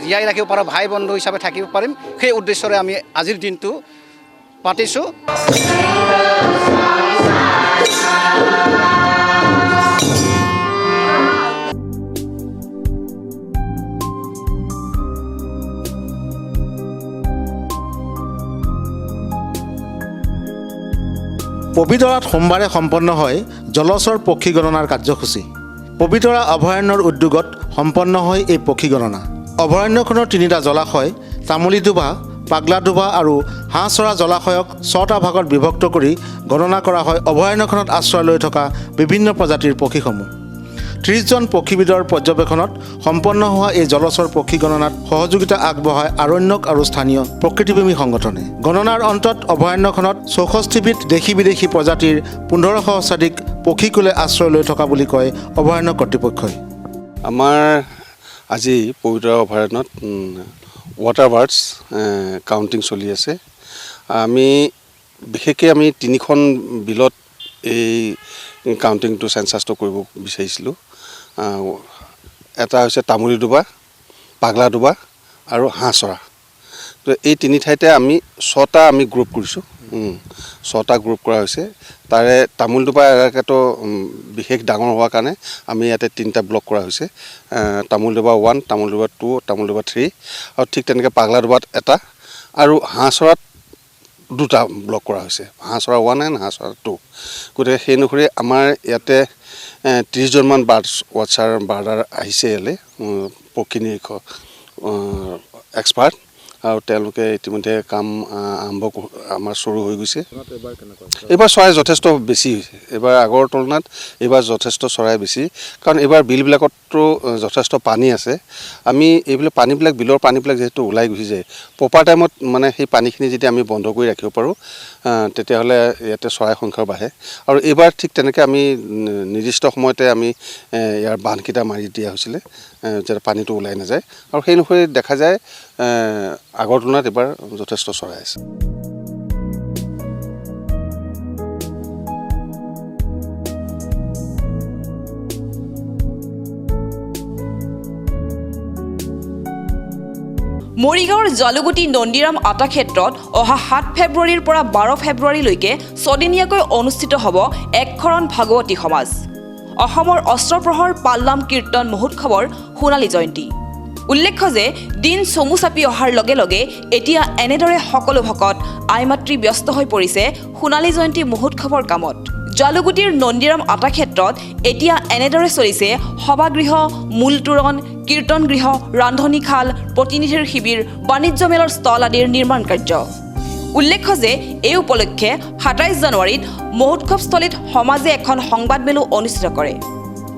জীয়াই ৰাখিব পাৰোঁ, ভাই বন্ধু হিচাপে থাকিব পাৰিম, সেই উদ্দেশ্যৰে আমি আজিৰ দিনটো পাতিছোঁ। পবিতৰাত সোমবাৰে সম্পন্ন হয় জলচৰ পক্ষী গণনাৰ কাৰ্যসূচী। পবিতৰা অভয়াৰণ্যৰ উদ্যোগত সম্পন্ন হয় এই পক্ষী গণনা। অভয়াৰণ্যখনৰ 3টা জলাশয় তামুলীডোবা, পাগলাডোবা আৰু হাঁহচৰা জলাশয়ক 6টা ভাগত বিভক্ত কৰি গণনা কৰা হয় অভয়াৰণ্যখনত আশ্ৰয় লৈ থকা বিভিন্ন প্ৰজাতিৰ পক্ষীসমূহ। 30 জন পক্ষীবিদৰ পৰ্যবেক্ষণত সম্পন্ন হোৱা এই জলচৰ পক্ষী গণনাত সহযোগিতা আগবঢ়ায় আৰণ্যক আৰু স্থানীয় প্ৰকৃতিপ্ৰেমী সংগঠনে। গণনাৰ অন্তত অভয়াৰণ্যখনত 64বিধ দেশী বিদেশী প্ৰজাতিৰ 1500 শতাধিক পক্ষীকুলে আশ্ৰয় লৈ থকা বুলি কয় অভয়াৰণ্য কৰ্তৃপক্ষই। আমাৰ আজি পবিতৰা অভয়াৰণ্যত ৱাটাৰ বাৰ্ডছ কাউণ্টিং চলি আছে। আমি বিশেষকৈ 3খন বিলত এই কাউণ্টিংটো চেঞ্চাছটো কৰিব বিচাৰিছিলোঁ। এটা হৈছে তামুলীডোবা, পাগলাডোবা আৰু হাঁহচৰা। তো এই 3 ঠাইতে আমি 6টা গ্ৰুপ কৰিছোঁ, 6টা গ্ৰুপ কৰা হৈছে। তাৰে তামোলডোবা এলেকাটো বিশেষ ডাঙৰ হোৱাৰ কাৰণে আমি ইয়াতে 3টা ব্লক কৰা হৈছে, তামোলডোবা 1, তামোলডোবা 2, তামোলডোবা 3 আৰু ঠিক তেনেকৈ পাগলাডোবাত এটা আৰু হাঁহচৰাত 2টা ব্লক কৰা হৈছে, হাঁহচৰা 1 এণ্ড হাঁহচৰা 2। গতিকে সেই অনুসৰি আমাৰ ইয়াতে 30জনমান বাৰ্ডছ ৱাটচাৰ বাৰ্ডাৰ আহিছে ইয়ালৈ, পক্ষী নিৰীক্ষক এক্সপাৰ্ট, আৰু তেওঁলোকে ইতিমধ্যে কাম আৰম্ভ আমাৰ চৰু হৈ গৈছে। এইবাৰ চৰাই যথেষ্ট বেছি হৈছে, এইবাৰ আগৰ তুলনাত এইবাৰ যথেষ্ট চৰাই বেছি, কাৰণ এইবাৰ বিলবিলাকতো যথেষ্ট পানী আছে। আমি এইবিলাক পানীবিলাক বিলৰ পানীবিলাক যিহেতু ওলাই গুচি যায়, প্ৰপাৰ টাইমত মানে সেই পানীখিনি যদি আমি বন্ধ কৰি ৰাখিব পাৰোঁ তেতিয়াহ'লে ইয়াতে চৰাই সংখ্যা বাঢ়ে। আৰু এইবাৰ ঠিক তেনেকৈ আমি নিৰ্দিষ্ট সময়তে আমি ইয়াৰ বান্ধকেইটা মাৰি দিয়া হৈছিলে যাতে পানীটো ওলাই নাযায়, আৰু সেই অনুসৰি দেখা যায় আগৰ তুলনাত এবাৰ যথেষ্ট চৰাই আছে। মৰিগাঁৱৰ জালুগুটি নন্দীৰাম আটা ক্ষেত্ৰত অহা 7 ফেব্ৰুৱাৰীৰ পৰা 12 ফেব্ৰুৱাৰীলৈকে ছদিনীয়াকৈ অনুষ্ঠিত হ'ব একশৰণ ভাগৱতী সমাজ। অসমৰ অস্ত্ৰপ্ৰহৰ পালনাম কীৰ্তন মহোৎসৱৰ সোণালী জয়ন্তী। উল্লেখ্য যে দিন চমু চাপি অহাৰ লগে লগে এতিয়া এনেদৰে সকলো ভকত আই মাতৃ ব্যস্ত হৈ পৰিছে সোণালী জয়ন্তী মহোৎসৱৰ কামত। জালুগুটিৰ নন্দীৰাম আটা ক্ষেত্ৰত এতিয়া এনেদৰে চলিছে সভাগৃহ, মূল তোৰণ, কীৰ্তন গৃহ, ৰান্ধনীশাল, প্ৰতিনিধিৰ শিবিৰ, বাণিজ্য মেলৰ ষ্টল আদিৰ নিৰ্মাণ কাৰ্য। উল্লেখ্য যে এই উপলক্ষে 27 জানুৱাৰীত মহোৎসৱস্থলীত সমাজে এখন সংবাদমেলো অনুষ্ঠিত কৰে।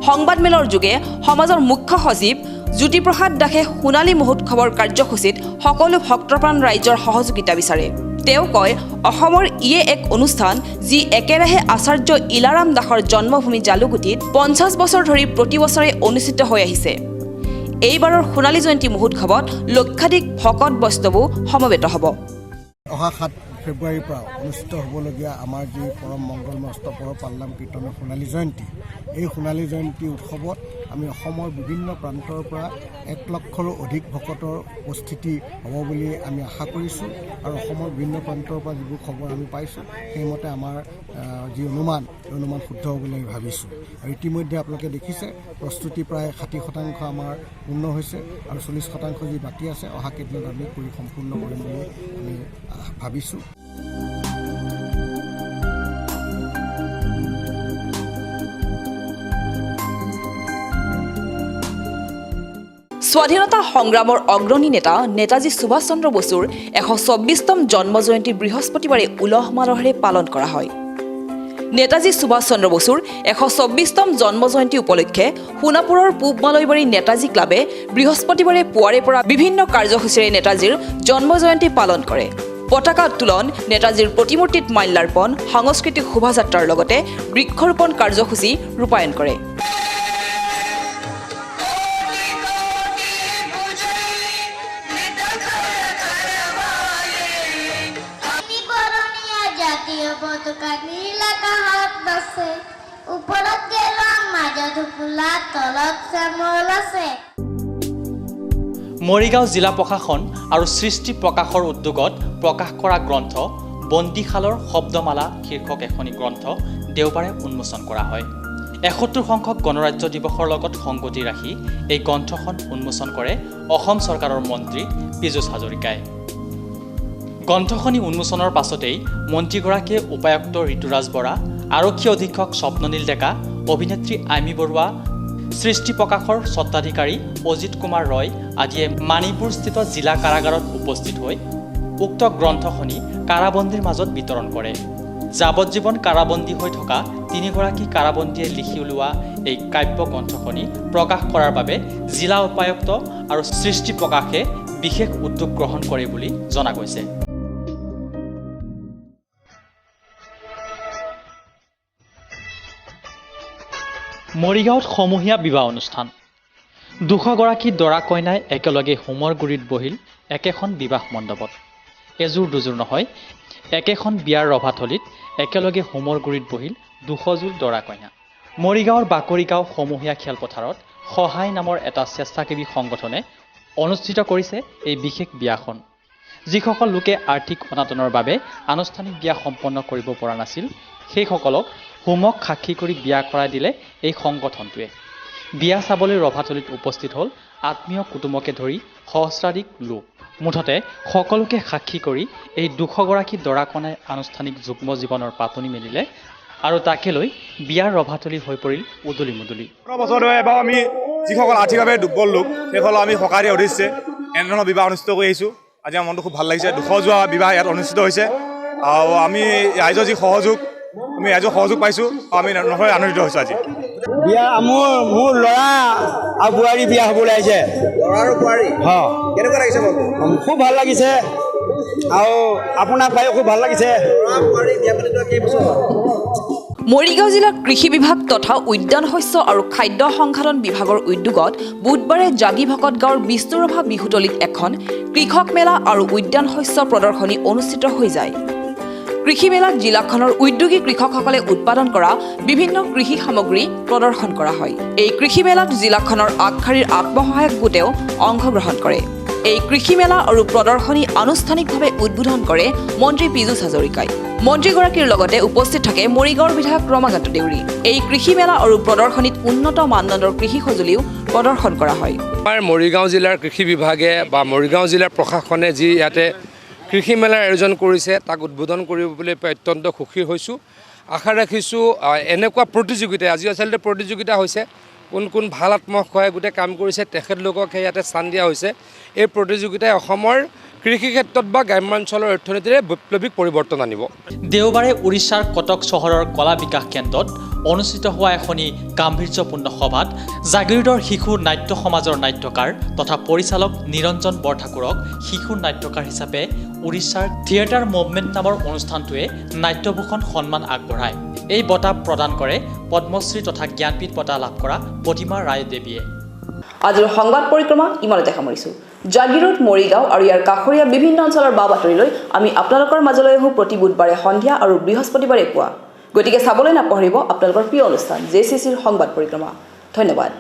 সংবাদমেলৰ যোগে সমাজৰ মুখ্য সচিব জ্যোতিপ্ৰসাদ দাসে সোণালী মহোৎসৱৰ কাৰ্যসূচীত সকলো ভক্তপ্ৰাণ ৰাইজৰ সহযোগিতা বিচাৰে। তেওঁ কয়, অসমৰ ইয়ে এক অনুষ্ঠান যি একেৰাহে আচাৰ্য ইলাৰাম দাসৰ জন্মভূমি জালুগুটিত 50 বছৰ ধৰি প্ৰতি বছৰে অনুষ্ঠিত হৈ আহিছে। এইবাৰৰ সোণালী জয়ন্তী মহোৎসৱত লক্ষাধিক ভকত বৈষ্ণৱো সমবেত হ'ব। অহা 7 ফেব্ৰুৱাৰীৰ পৰা অনুষ্ঠিত হ'বলগীয়া আমাৰ যি পৰম মংগলময় অষ্টপ্ৰহৰ পালনাম কীৰ্তনৰ সোণালী জয়ন্তী, এই সোণালী জয়ন্তী উৎসৱত আমি অসমৰ বিভিন্ন প্ৰান্তৰ পৰা 1 লক্ষৰো অধিক ভকতৰ উপস্থিতি হ'ব বুলি আমি আশা কৰিছোঁ। আৰু অসমৰ বিভিন্ন প্ৰান্তৰ পৰা যিবোৰ খবৰ আমি পাইছোঁ সেইমতে আমাৰ যি অনুমান শুদ্ধ হ'ব বুলি আমি ভাবিছোঁ। আৰু ইতিমধ্যে আপোনালোকে দেখিছে প্ৰস্তুতি প্ৰায় 60% আমাৰ পূৰ্ণ হৈছে, আৰু 40% যি বাকী আছে অহা কেইদিনত আমি কৰি সম্পূৰ্ণ কৰিম বুলি আমি ভাবিছোঁ। স্বাধীনতা সংগ্ৰামৰ অগ্ৰণী নেতা নেতাজী সুভাষ চন্দ্ৰ বসুৰ 124তম জন্ম জয়ন্তী বৃহস্পতিবাৰে উলহ মালহেৰে পালন কৰা হয়। নেতাজী সুভাষ চন্দ্ৰ বসুৰ 124তম জন্ম জয়ন্তী উপলক্ষে সোণাপুৰৰ পূব মালৈবাৰী নেতাজী ক্লাবে বৃহস্পতিবাৰে পুৱাৰে পৰা বিভিন্ন কাৰ্যসূচীৰে নেতাজীৰ জন্ম জয়ন্তী পালন কৰে। পতাকা উত্তোলন, নেতাজীৰ প্ৰতিমূৰ্তিত মাল্যাৰ্পণ, সাংস্কৃতিক শোভাযাত্ৰাৰ লগতে বৃক্ষৰোপণ কাৰ্যসূচী ৰূপায়ণ কৰে। ওপৰত কেৰং মাজত ফুলা তলত চামল আছে। মৰিগাঁও জিলা প্ৰশাসন আৰু সৃষ্টি প্ৰকাশৰ উদ্যোগত প্ৰকাশ কৰা গ্ৰন্থ বন্দীশালৰ শব্দমালা শীৰ্ষক এখনি গ্ৰন্থ দেওবাৰে উন্মোচন কৰা হয়। ৭১ সংখ্যক গণৰাজ্য দিৱসৰ লগত সংগতি ৰাখি এই গ্ৰন্থখন উন্মোচন কৰে অসম চৰকাৰৰ মন্ত্ৰী পীযুষ হাজৰিকাই। গ্ৰন্থখনি উন্মোচনৰ পাছতেই মন্ত্ৰীগৰাকীয়ে উপায়ুক্ত ঋতুৰাজ বৰা, আৰক্ষী অধীক্ষক স্বপ্ননীল ডেকা, অভিনেত্ৰী আইমী বৰুৱা, সৃষ্টি প্ৰকাশৰ স্বত্বাধিকাৰী অজিত কুমাৰ ৰয় আদিয়ে মাণিপুৰস্থিত জিলা কাৰাগাৰত উপস্থিত হৈ উক্ত গ্ৰন্থখনি কাৰাবন্দীৰ মাজত বিতৰণ কৰে। যাৱজ্জীৱন কাৰাবন্দী হৈ থকা ৩গৰাকী কাৰাবন্দীয়ে লিখি উলিওৱা এই কাব্য গ্ৰন্থখনি প্ৰকাশ কৰাৰ বাবে জিলা উপায়ুক্ত আৰু সৃষ্টি প্ৰকাশে বিশেষ উদ্যোগ গ্ৰহণ কৰে বুলি জনা গৈছে। মৰিগাঁৱত সমূহীয়া বিবাহ অনুষ্ঠান। ২০০গৰাকী দৰা কইনাই একেলগে হোমৰ গুৰিত বহিল একেখন বিবাহ মণ্ডপত। এযোৰ দুযোৰ নহয়, একেখন বিয়াৰ ৰভাথলীত একেলগে হোমৰ গুৰিত বহিল ২০০যোৰ দৰা কইনা। মৰিগাঁৱৰ বাকৰিগাঁও সমূহীয়া খেলপথাৰত সহায় নামৰ এটা স্বেচ্ছাসেৱী সংগঠনে অনুষ্ঠিত কৰিছে এই বিশেষ বিয়াখন। যিসকল লোকে আৰ্থিক অনাটনৰ বাবে আনুষ্ঠানিক বিয়া সম্পন্ন কৰিব পৰা নাছিল, সেইসকলক হোমক সাক্ষী কৰি বিয়া কৰাই দিলে এই সংগঠনটোৱে। বিয়া চাবলৈ ৰভাথলীত উপস্থিত হ'ল আত্মীয় কুটুমকে ধৰি সহস্ৰাধিক লোক। মুঠতে সকলোকে সাক্ষী কৰি এই ২০০গৰাকী দৰা কইনাই আনুষ্ঠানিক যুগ্ম জীৱনৰ পাতনি মেলিলে আৰু তাকে লৈ বিয়াৰ ৰভাথলী হৈ পৰিল উদুলি মুদুলি। বছৰটো এবাৰ আমি যিসকল আৰ্থিকভাৱে দুৰ্বল লোক সেইসকলক আমি সকাহ দিয়া উদ্দেশ্যে এনেধৰণৰ বিবাহ অনুষ্ঠিত কৰি আহিছোঁ। আজি আমাৰ মনটো খুব ভাল লাগিছে। ২০০ যোৱা বিবাহ ইয়াত অনুষ্ঠিত হৈছে আৰু আমি ৰাইজৰ যি সহযোগ পাইছোঁ আৰু আমি নথৈ আনন্দিত হৈছোঁ। আজি বিয়া মোৰ ল'ৰা আৰু বোৱাৰী বিয়া হ'বলৈ আহিছে। ল'ৰা আৰু বোৱাৰী কেনেকুৱা লাগিছে? খুব ভাল লাগিছে আৰু আপোনাক পায়ো খুব ভাল লাগিছে। মৰিগাঁও জিলাৰ কৃষি বিভাগ তথা উদ্যান শস্য আৰু খাদ্য সংসাধন বিভাগৰ উদ্যোগত বুধবাৰে জাগি ভকত গাঁৱৰ বিষ্ণুৰভা বিহুতলীত এখন কৃষক মেলা আৰু উদ্যান শস্য প্ৰদৰ্শনী অনুষ্ঠিত হৈ যায়। কৃষি মেলাত জিলাখনৰ উদ্যোগী কৃষকসকলে উৎপাদন কৰা বিভিন্ন কৃষি সামগ্ৰী প্ৰদৰ্শন কৰা হয়। এই কৃষি মেলাত জিলাখনৰ আগশাৰীৰ আত্মসহায়ক গোটেও অংশগ্ৰহণ কৰে। এই কৃষি মেলা আৰু প্ৰদৰ্শনী আনুষ্ঠানিকভাৱে উদ্বোধন কৰে মন্ত্ৰী পীযুষ হাজৰিকাই। মন্ত্ৰীগৰাকীৰ লগতে উপস্থিত থাকে মৰিগাঁৱৰ বিধায়ক ৰমাকান্ত দেউৰী। এই কৃষি মেলা আৰু প্ৰদৰ্শনীত উন্নত মানদণ্ডৰ কৃষি সঁজুলিও প্ৰদৰ্শন কৰা হয়। আমাৰ মৰিগাঁও জিলাৰ কৃষি বিভাগে বা মৰিগাঁও জিলাৰ প্ৰশাসনে যি ইয়াতে কৃষি মেলাৰ আয়োজন কৰিছে তাক উদ্বোধন কৰিবলৈ অত্যন্ত সুখী হৈছোঁ। আশা ৰাখিছোঁ এনেকুৱা প্ৰতিযোগিতাই আজি আচলতে প্ৰতিযোগিতা হৈছে কোন ভাল আত্মসহায়ক গোটেই কাম কৰিছে তেখেতলোকক ইয়াতে স্থান দিয়া হৈছে। এই প্ৰতিযোগিতাই অসমৰ কৃষি ক্ষেত্ৰত বা গ্ৰাম্যাঞ্চলৰ অৰ্থনীতিৰে বৈপ্লৱিক পৰিৱৰ্তন আনিব। দেওবাৰে উৰিষ্যাৰ কটক চহৰৰ কলা বিকাশ কেন্দ্ৰত অনুষ্ঠিত হোৱা এখনি গাম্ভীৰ্যপূৰ্ণ সভাত জাগিৰোডৰ শিশু নাট্য সমাজৰ নাট্যকাৰ তথা পৰিচালক নিৰঞ্জন বৰঠাকুৰক শিশু নাট্যকাৰ হিচাপে উৰিষ্যাৰ থিয়েটাৰ মুভমেণ্ট নামৰ অনুষ্ঠানটোৱে নাট্যভূষণ সন্মান আগবঢ়ায়। এই বঁটা প্ৰদান কৰে পদ্মশ্ৰী তথা জ্ঞানপীঠ বঁটা লাভ কৰা প্ৰতিমা ৰায় দেৱীয়ে। আজিৰ সংবাদ পৰিক্ৰমা ইমানতে সামৰিছোঁ। জাগিৰোড, মৰিগাঁও আৰু ইয়াৰ কাষৰীয়া বিভিন্ন অঞ্চলৰ বা বাতৰিলৈ আমি আপোনালোকৰ মাজলৈ আহোঁ প্ৰতি বুধবাৰে সন্ধিয়া আৰু বৃহস্পতিবাৰে পুৱা। গতিকে চাবলৈ নাপাহৰিব আপোনালোকৰ প্ৰিয় অনুষ্ঠান JCCৰ সংবাদ পৰিক্ৰমা। ধন্যবাদ।